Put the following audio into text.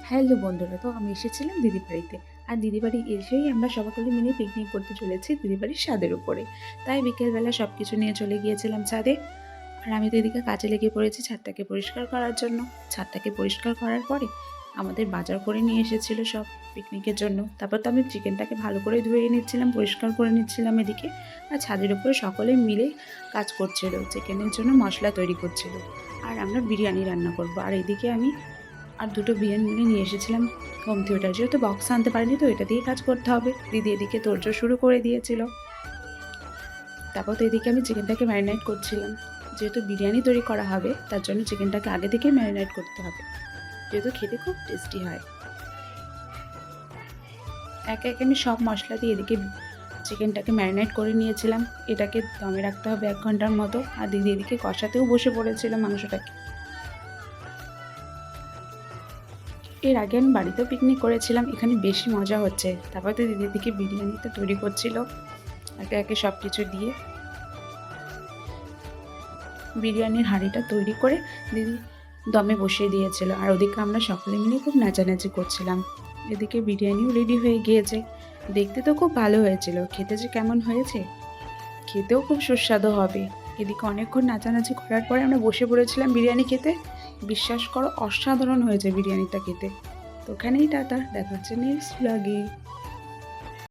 Hello বন্ধুরা, তো আমি এসেছিলাম দিদি বাড়িতে। আর দিদি বাড়ি এসেই আমরা সবাই মিলে পিকনিক করতে চলেছি দিদি বাড়ির ছাদের উপরে। তাই বিকেলবেলা সব কিছু নিয়ে চলে গিয়েছিলাম ছাদে। আর আমি তো এদিকে কাজে লেগে পড়েছি ছাদটাকে পরিষ্কার করার জন্য। ছাদটাকে পরিষ্কার করার পরে আমাদের বাজার করে নিয়ে এসেছিল সব পিকনিকের জন্য। তারপর তো আমি চিকেনটাকে ভালো করে ধুয়ে নিচ্ছিলাম, পরিষ্কার করে নিচ্ছিলাম এদিকে। আর ছাদের উপরে সকলে মিলে কাজ করছিল, চিকেনের জন্য মশলা তৈরি করছিল। আর আমরা বিরিয়ানি রান্না করব। আর এদিকে আমি আর দুটো বিরিয়ানি নিয়ে এসেছিলাম হোম থিয়েটার, যেহেতু বক্স আনতে পারিনি তো এটা দিয়ে কাজ করতে হবে। দিদি এদিকে তোড়জোড় শুরু করে দিয়েছিল। তারপর তো এদিকে আমি চিকেনটাকে ম্যারিনেট করছিলাম। যেহেতু বিরিয়ানি তৈরি করা হবে তার জন্য চিকেনটাকে আগে থেকেই ম্যারিনেট করতে হবে, যেহেতু খেতে খুব টেস্টি হয়। একে একে আমি সব মশলা দিয়ে এদিকে চিকেনটাকে ম্যারিনেট করে নিয়েছিলাম। এটাকে দমে রাখতে হবে 1 ঘন্টার মতো। আর দিদি এদিকে কষাতেও বসে পড়েছিল মাংসটাকে। এর আগে আমি বাড়িতেও পিকনিক করেছিলাম, এখানে বেশি মজা হচ্ছে। তারপর তো দিদি দিকে বিরিয়ানিটা তৈরি করছিল একে একে সব কিছু দিয়ে। বিরিয়ানির হাঁড়িটা তৈরি করে দিদি দমে বসিয়ে দিয়েছিল। আর ওদিকে আমরা সকলে মিলে খুব নাচানাচি করছিলাম। এদিকে বিরিয়ানিও রেডি হয়ে গিয়েছে। দেখতে তো খুব ভালো হয়েছিল, খেতে যে কেমন হয়েছে, খেতেও খুব সুস্বাদু হবে। এদিকে অনেকক্ষণ নাচানাচি করার পরে আমরা বসে পড়েছিলাম বিরিয়ানি খেতে। বিশ্বাস করো, অসাধারণ হয়েছে বিরিয়ানিটা খেতে। তো ওখানেই টাটা, দেখা হচ্ছে নেক্সট ব্লগে।